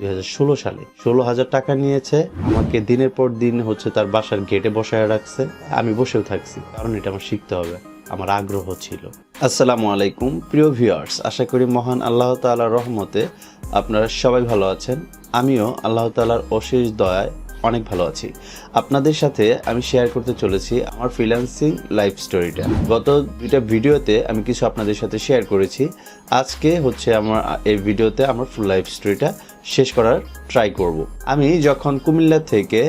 2016 সালে 16,000 টাকা নিয়েছে। আমাকে দিনের পর দিন হচ্ছে তার বাসার গেটে বসায় রাখছে। আমি বসেও থাকছি, কারণ এটা আমার শিখতে হবে, আমার আগ্রহ ছিল। আসসালামু আলাইকুম প্রিয় ভিউয়ার্স, আশা করি মহান আল্লাহ তাআলার রহমতে আপনারা সবাই ভালো আছেন। আমিও আল্লাহ তাআলার অশেষ দয়ায় অনেক ভালো আছি। আপনাদের সাথে আমি শেয়ার করতে চলেছি আমার ফ্রিল্যান্সিং লাইফ স্টোরিটা। গত দুইটা ভিডিওতে আমি কিছু আপনাদের সাথে শেয়ার করেছি। আজকে হচ্ছে আমার এই ভিডিওতে আমার ফুল লাইফ স্টোরিটা শেষ করার ট্রাই করব। আমি যখন কুমিল্লা থেকে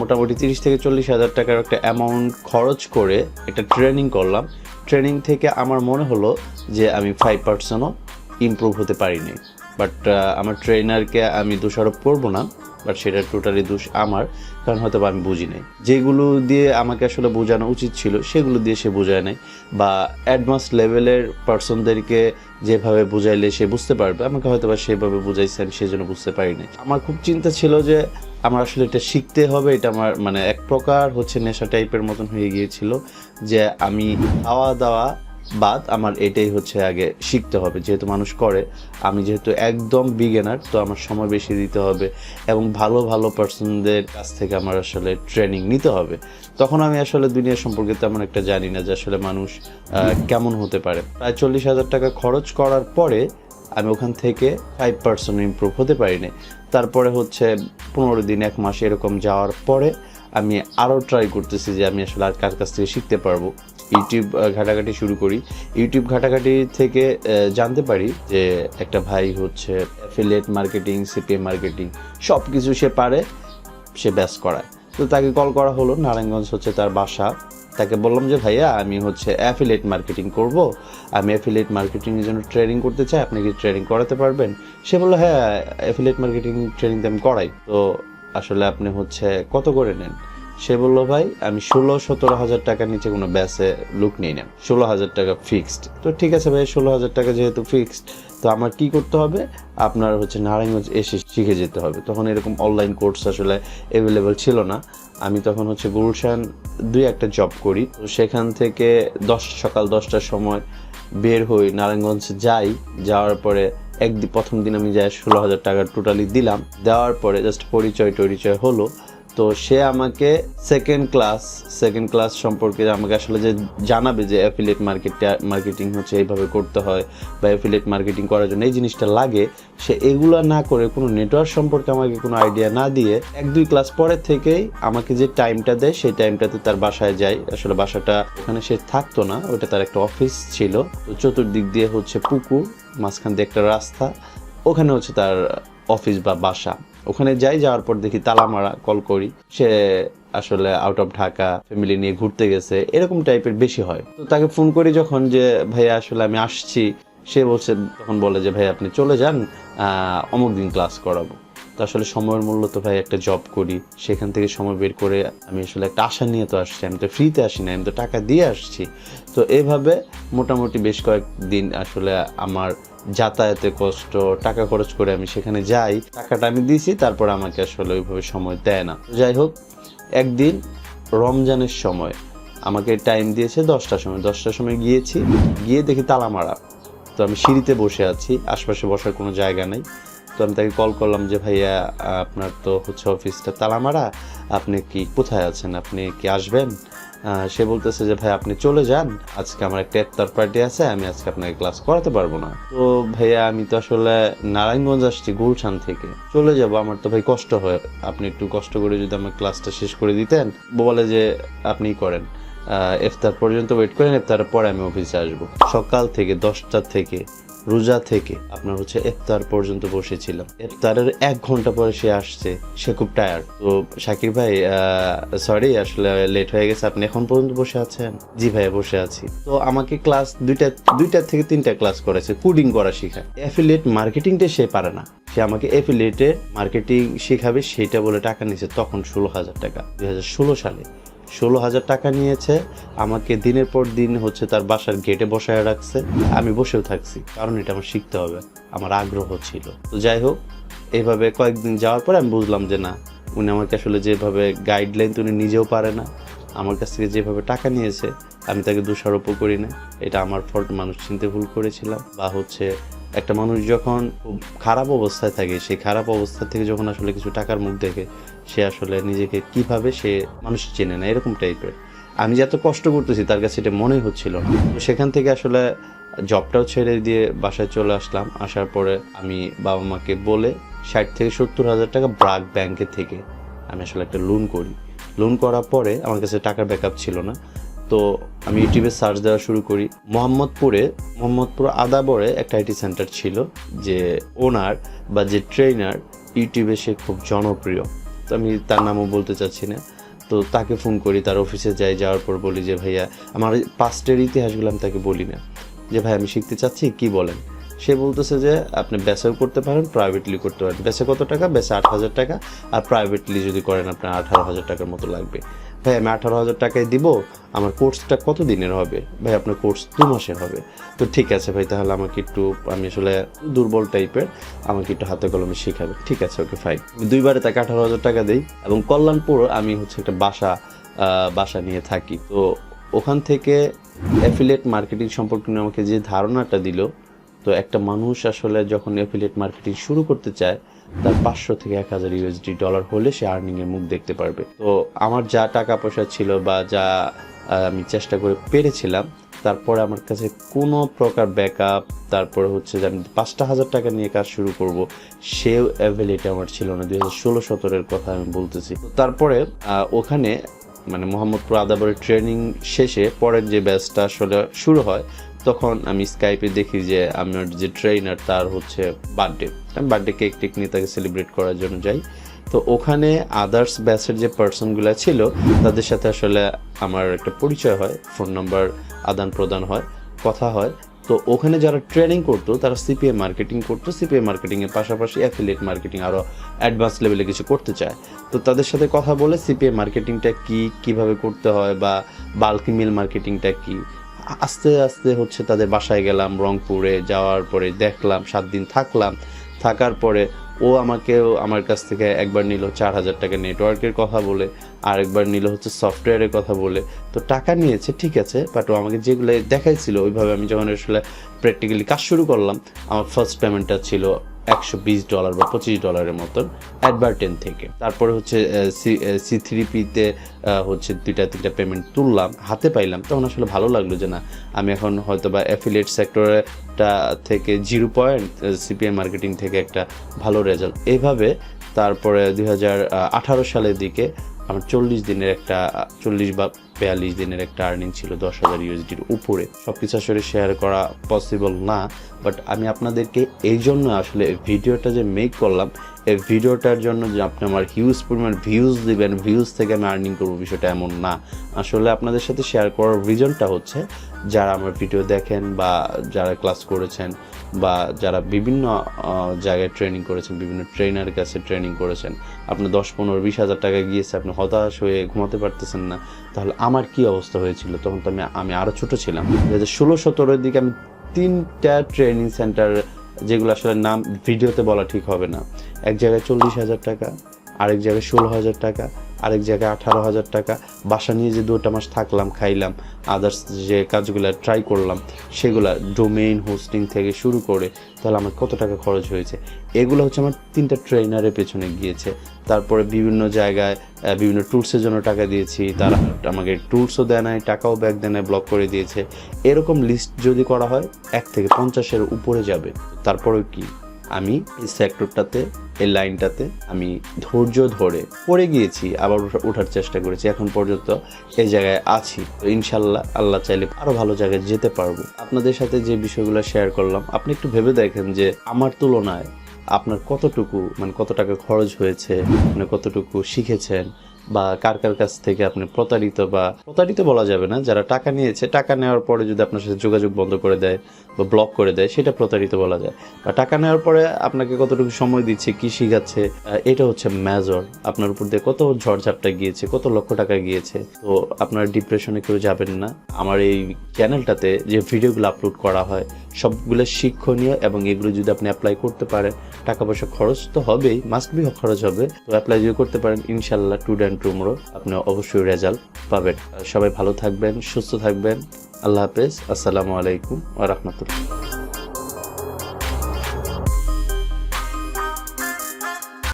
মোটামুটি 30 থেকে 40 হাজার টাকার একটা অ্যামাউন্ট খরচ করে একটা ট্রেনিং করলাম। ট্রেনিং থেকে আমার মনে হলো যে আমি 5%ও ইমপ্রুভ হতে পারিনি। বাট আমার ট্রেনারকে আমি দোষারোপ করবো না, বাট সেটা টোটালি দোষ আমার, কারণ হয়তো আমি বুঝি নাই। যেগুলো দিয়ে আমাকে আসলে বোঝানো উচিত ছিল সেগুলো দিয়ে সে বোঝায় নাই, বা অ্যাডভান্স লেভেলের পার্সনদেরকে যেভাবে বুঝাইলে সে বুঝতে পারবে, আমাকে হয়তো বা সেভাবে বুঝাইছে, আমি সেজন্য বুঝতে পারি নাই। আমার খুব চিন্তা ছিল যে আমার আসলে এটা শিখতে হবে। এটা আমার মানে এক প্রকার হচ্ছে নেশা টাইপের মতন হয়ে গিয়েছিল, যে আমি খাওয়া দাওয়া বাদ আমার এটাই হচ্ছে আগে শিখতে হবে। যেহেতু মানুষ করে, আমি যেহেতু একদম বিগিনার, তো আমার সময় বেশি দিতে হবে এবং ভালো ভালো পার্সনদের কাছ থেকে আমার আসলে ট্রেনিং নিতে হবে। তখন আমি আসলে দুনিয়া সম্পর্কে তেমন একটা জানি না যে আসলে মানুষ কেমন হতে পারে। প্রায় 40,000 টাকা খরচ করার পরে আমি ওখান থেকে 5% ইমপ্রুভ হতে পারিনি। তারপরে হচ্ছে 15 দিন 1 মাস এরকম যাওয়ার পরে আমি আরও ট্রাই করতেছি যে আমি আসলে আর কার কাছ থেকে শিখতে পারবো। ইউটিউব ঘাটাঘাটি শুরু করি। ইউটিউব ঘাটাঘাটি থেকে জানতে পারি যে একটা ভাই হচ্ছে অ্যাফিলিয়েট মার্কেটিং, সিপিএম মার্কেটিং সব কিছু সে পারে, সে ব্যাস করায়। তো তাকে কল করা হলো, নারায়ণগঞ্জ হচ্ছে তার বাসা। তাকে বললাম যে ভাইয়া আমি হচ্ছে অ্যাফিলিয়েট মার্কেটিং করব, আমি অ্যাফিলিয়েট মার্কেটিংয়ের জন্য ট্রেনিং করতে চাই, আপনি কি ট্রেনিং করাতে পারবেন? সে বললো হ্যাঁ, অ্যাফিলিয়েট মার্কেটিং ট্রেনিং তো আমি করাই। তো আসলে আপনি হচ্ছে কত করে নেন? সে বললো ভাই আমি 16-17 হাজার টাকার নিচে কোনো ব্যাসে লুক নেই না, 16,000 টাকা ফিক্সড। তো ঠিক আছে ভাই, 16,000 টাকা যেহেতু ফিক্সড, তো আমার কি করতে হবে? আপনার হচ্ছে নারায়ণগঞ্জ এসে শিখে যেতে হবে। তখন এরকম অনলাইন কোর্স আসলে অ্যাভেলেবেল ছিল না। আমি তখন হচ্ছে গুলশান 2-1টা জব করি। তো সেখান থেকে সকাল 10টার সময় বের হই, নারায়ণগঞ্জ যাই। যাওয়ার পরে প্রথম দিন আমি যাই 16,000 টাকা টোটালি দিলাম। দেওয়ার পরে জাস্ট পরিচয় হলো। তো সে আমাকে সেকেন্ড ক্লাস সম্পর্কে আমাকে আসলে যে জানাবে যে অ্যাফিলিয়েট মার্কেটিং হচ্ছে এইভাবে করতে হয়, বা অ্যাফিলিয়েট মার্কেটিং করার জন্য এই জিনিসটা লাগে, সে এগুলো না করে কোনো নেটওয়ার্ক সম্পর্কে আমাকে কোনো আইডিয়া না দিয়ে 1-2 ক্লাস পরের থেকেই আমাকে যে টাইমটা দেয় সেই টাইমটাতে তার বাসায় যাই। আসলে বাসাটা ওখানে সে থাকতো না, ওটা তার একটা অফিস ছিল। তো চতুর্দিক দিয়ে হচ্ছে পুকুর, মাঝখান দিয়ে একটা রাস্তা, ওখানে হচ্ছে তার অফিস বা বাসা। ওখানে যাওয়ার পর দেখি তালা মারা। কল করি, সে আসলে আউট অফ ঢাকা, ফ্যামিলি নিয়ে ঘুরতে গেছে, এরকম টাইপের বেশি হয়। তো তাকে ফোন করি যখন, যে ভাইয়া আসলে আমি আসছি, সে তখন বলে যে ভাই আপনি চলে যান, অমুক দিন ক্লাস করাবো। তো আসলে সময়ের মূল্য তো ভাই, একটা জব করি, সেখান থেকে সময় বের করে আমি আসলে একটা আশা নিয়ে তো আসছি, আমি তো ফ্রিতে আসি না, আমি তো টাকা দিয়ে আসছি। তো এভাবে মোটামুটি বেশ কয়েকদিন আসলে আমার যাতায়াতে কষ্ট, টাকা খরচ করে আমি সেখানে যাই, টাকাটা আমি দিয়েছি, তারপর আমাকে আসলে ওইভাবে সময় দেয় না। যাই হোক, একদিন রমজানের সময় আমাকে টাইম দিয়েছে 10টার সময় গিয়ে দেখি তালা মারা। তো আমি সিঁড়িতে বসে আছি, আশপাশে বসার কোনো জায়গা নেই। তো আমি তাকে কল করলাম যে ভাইয়া আপনার তো হচ্ছে অফিসটা তালা মারা, আপনি কি কোথায় আছেন, আপনি কি আসবেন? সে বলতেছে যে ভাই আপনি চলে যান, আজকে আমার একটা ইফতার পার্টি আছে, আমি আজকে আপনাকে ক্লাস করাতে পারবো না। তো ভাইয়া আমি তো আসলে নারায়ণগঞ্জ আসছি গুলশান থেকে, চলে যাব, আমার তো ভাই কষ্ট হয়, আপনি একটু কষ্ট করে যদি আমার ক্লাসটা শেষ করে দিতেন। বলে যে আপনি করেন, ইফতার পর্যন্ত ওয়েট করেন, ইফতারের পরে আমি অফিসে আসবো। সকাল থেকে 10টা থেকে রোজা থেকে আপনার হচ্ছে ইফতার পর্যন্ত বসেছিলাম। ইফতারের 1 ঘন্টা পরে সে আসছে, সে খুব টায়ার্ড। তো শাকির ভাই সরি আসলে লেট হয়ে গেছে, আপনি এখন পর্যন্ত বসে আছেন? জি ভাইয়া বসে আছি। তো আমাকে ক্লাস দুইটা থেকে 3টা ক্লাস করেছে, কোডিং করা শেখায়। অ্যাফিলিয়েট মার্কেটিংটা সে পারে না, সে আমাকে অ্যাফিলিয়েটে মার্কেটিং শেখাবে সেটা বলে টাকা নিয়েছে। তখন 16,000 টাকা, 2016 সালে 16,000 টাকা নিয়েছে। আমাকে দিনের পর দিন হচ্ছে তার বাসার গেটে বসায় রাখছে, আমি বসেও থাকছি, কারণ এটা আমার শিখতে হবে, আমার আগ্রহ ছিল। তো যাই হোক, এইভাবে কয়েকদিন যাওয়ার পর আমি বুঝলাম যে না, উনি আমাকে আসলে যেভাবে গাইডলাইন উনি নিজেও পারে না, আমার কাছ থেকে যেভাবে টাকা নিয়েছে আমি তাকে দোষারোপও করি না, এটা আমার ফল্ট, মানুষ চিনতে ভুল করেছিলাম, বা হচ্ছে একটা মানুষ যখন খুব খারাপ অবস্থায় থাকে, সেই খারাপ অবস্থা থেকে যখন আসলে কিছু টাকার মুখ দেখে, সে আসলে নিজেকে কিভাবে সে মানুষ চেনে না, এরকম টাইপের। আমি যে এত কষ্ট করতেছি তার কাছে এটা মনেই হচ্ছিল না। তো সেখান থেকে আসলে জবটাও ছেড়ে দিয়ে বাসায় চলে আসলাম। আসার পরে আমি বাবা মাকে বলে 60 থেকে 70 হাজার টাকা ব্রাক ব্যাংকের থেকে আমি আসলে একটা লোন করি। লোন করার পরে আমার কাছে টাকার ব্যাকআপ ছিল না, তো আমি ইউটিউবে সার্চ দেওয়া শুরু করি। মোহাম্মদপুর আদাবরে একটা আইটি সেন্টার ছিল, যে ওনার বা যে ট্রেনার ইউটিউবে সে খুব জনপ্রিয়, তো আমি তার নামও বলতে চাচ্ছি না। তো তাকে ফোন করি, তার অফিসে যাই, যাওয়ার পর বলি যে ভাইয়া আমার পাস্টের ইতিহাসগুলো আমি তাকে বলি না, যে ভাই আমি শিখতে চাচ্ছি, কি বলেন। সে বলতেছে যে আপনি বেসেও করতে পারেন, প্রাইভেটলি করতে পারেন। বেসে কত টাকা? বেসে 8,000 টাকা, আর প্রাইভেটলি যদি করেন আপনার 18,000 টাকার মতো লাগবে। ভাই আমি 18,000 টাকায় দিব, আমার কোর্সটা কত দিনের হবে? ভাই আপনার কোর্স 2 মাসের হবে। তো ঠিক আছে ভাই, তাহলে আমাকে একটু, আমি আসলে দুর্বল টাইপের, আমাকে একটু হাতে কলমে শেখাবে। ঠিক আছে, ওকে ফাইন। 2বারে তাকে 18,000 টাকা দিই, এবং কল্যাণপুর আমি হচ্ছে একটা বাসা নিয়ে থাকি। তো ওখান থেকে অ্যাফিলিয়েট মার্কেটিং সম্পর্কে আমাকে যে ধারণাটা দিল, তো একটা মানুষ আসলে যখন অ্যাফিলিয়েট মার্কেটিং শুরু করতে চায়, তার 500 থেকে 1000 ইউএসডি ডলার হলে সে আর্নিংয়ের মুখ দেখতে পারবে। তো আমার যা টাকা পয়সা ছিল বা যা আমি চেষ্টা করে পেরেছিলাম, তারপরে আমার কাছে কোনো প্রকার ব্যাকআপ, তারপরে হচ্ছে যে আমি 5,000 টাকা নিয়ে কাজ শুরু করব, সেও অ্যাভেলিটি আমার ছিল না। 2016-17 কথা আমি বলতেছি। তারপরে ওখানে মানে মোহাম্মদপুর আদাবরের ট্রেনিং শেষে পরের যে ব্যাচটা আসলে শুরু হয়, তখন আমি স্কাইপে দেখি যে আমার যে ট্রেনার তার হচ্ছে বার্থডে, আমি বার্থডে কেক টেক নিয়ে তাকে সেলিব্রেট করার জন্য যাই। তো ওখানে আদার্স ব্যাচের যে পার্সনগুলো ছিল তাদের সাথে আসলে আমার একটা পরিচয় হয়, ফোন নাম্বার আদান প্রদান হয়, কথা হয়। তো ওখানে যারা ট্রেনিং করতো তারা সিপিএ মার্কেটিং করতো, সিপিএ মার্কেটিংয়ের পাশাপাশি অ্যাফিলিয়েট মার্কেটিং আরও অ্যাডভান্স লেভেলে কিছু করতে চায়। তো তাদের সাথে কথা বলে সিপিএ মার্কেটিংটা কিভাবে করতে হয় বা বাল্ক ইমেল মার্কেটিংটা কি, আস্তে আস্তে হচ্ছে তাদের বাসায় গেলাম রংপুরে। যাওয়ার পরে দেখলাম, 7 দিন থাকার পরে আমার কাছ থেকে একবার নিল 4,000 টাকা নেটওয়ার্কের কথা বলে, আর একবার নিল হচ্ছে সফটওয়্যারের কথা বলে। তো টাকা নিয়েছে ঠিক আছে, বাট ও আমাকে যেগুলো দেখাইছিল ওইভাবে আমি যখন আসলে প্র্যাকটিক্যালি কাজ শুরু করলাম, আমার ফার্স্ট পেমেন্টটা ছিল $120 বা $25 মতন অ্যাডভার্টেন থেকে। তারপরে হচ্ছে C3Pতে হচ্ছে 2-3টা পেমেন্ট তুললাম, হাতে পাইলাম। তখন আসলে ভালো লাগলো যে না, আমি এখন হয়তো বা অ্যাফিলিয়েট সেক্টরটা থেকে 0 পয়েন্ট, সিপিএ মার্কেটিং থেকে একটা ভালো রেজাল্ট। এইভাবে তারপরে 2018 সালের দিকে আমার 40 বা 42 দিনের একটা আর্নিং ছিল 10,000 ইউএসডির উপরে। সব কিছু আসলে শেয়ার করা পসিবল না, বাট আমি আপনাদেরকে এই জন্য আসলে ভিডিওটা যে মেক করলাম, এই ভিডিওটার জন্য যে আপনি আমার হিউজ পরিমাণ ভিউজ দিবেন, ভিউজ থেকে আমি আর্নিং করবো, বিষয়টা এমন না। আসলে আপনাদের সাথে শেয়ার করার রিজনটা হচ্ছে, যারা আমার ভিডিও দেখেন বা যারা ক্লাস করেছেন বা যারা বিভিন্ন জায়গায় ট্রেনিং করেছেন, বিভিন্ন ট্রেনারের কাছে ট্রেনিং করেছেন, আপনার 10, 15, 20 হাজার টাকা গিয়েছে, আপনি হতাশ হয়ে ঘুমাতে পারতেছেন না, তাহলে আমার কি অবস্থা হয়েছিল? তখন তো আমি আরও ছোটো ছিলাম। 2016-17 দিকে আমি 3টা ট্রেনিং সেন্টার, যেগুলো আসলে নাম ভিডিওতে বলা ঠিক হবে না, এক জায়গায় 40,000 টাকা, আরেক জায়গায় 16,000 টাকা, আরেক জায়গায় 18,000 টাকা, বাসা নিয়ে যে 2টা মাস থাকলাম, খাইলাম, আদার্স যে কাজগুলো ট্রাই করলাম সেগুলা, ডোমেইন হোস্টিং থেকে শুরু করে, তাহলে আমার কত টাকা খরচ হয়েছে। এগুলো হচ্ছে আমার 3টা ট্রেনারের পেছনে গিয়েছে। তারপরে বিভিন্ন জায়গায় বিভিন্ন টুলসের জন্য টাকা দিয়েছি, তারা আমাকে টুলসও দেয় নাই, টাকাও ব্যাক দেয় নাই, ব্লক করে দিয়েছে। এরকম লিস্ট যদি করা হয় 1 থেকে 50-এর উপরে যাবে। তারপরেও কি, আমি এই সেক্টরটাতে, এই লাইনটাতে আমি ধৈর্য ধরে পড়ে গিয়েছি, আবার ওঠার চেষ্টা করেছি, এখন পর্যন্ত এই জায়গায় আছি। তো ইনশাল্লাহ আল্লাহ চাইলে আরও ভালো জায়গায় যেতে পারবো। আপনাদের সাথে যে বিষয়গুলো শেয়ার করলাম, আপনি একটু ভেবে দেখেন যে আমার তুলনায় আপনার কতটুকু, মানে কত টাকা খরচ হয়েছে, মানে কতটুকু শিখেছেন, বা কার কাছ থেকে আপনি প্রতারিত বলা যাবে না, যারা টাকা নিয়েছে, টাকা নেওয়ার পরে যদি আপনার সাথে যোগাযোগ বন্ধ করে দেয় বা ব্লক করে দেয়, সেটা প্রতারিত বলা যায়। বা টাকা নেওয়ার পরে আপনাকে কতটুকু সময় দিচ্ছে, কি শিখাচ্ছে, এটা হচ্ছে মেজর। আপনার উপর দিয়ে কত ঝড়ঝাপটা গিয়েছে, কত লক্ষ টাকা গিয়েছে। তো আপনার ডিপ্রেশনে কেউ যাবেন না। আমার এই চ্যানেলটাতে যে ভিডিওগুলো আপলোড করা হয় সবগুলো শিক্ষণীয়, এবং এগুলো যদি আপনি অ্যাপ্লাই করতে পারেন, টাকা পয়সা খরচ তো হবেই, মাস্ট বি খরচ হবে, তো অ্যাপ্লাই যদি করতে পারেন, ইনশাল্লাহ টুডে অ্যান্ড টুমরো আপনি অবশ্যই রেজাল্ট পাবেন। সবাই ভালো থাকবেন, সুস্থ থাকবেন। আল্লাহ হাফেজ। আসসালামু আলাইকুম ওয়া রাহমাতুল্লাহ।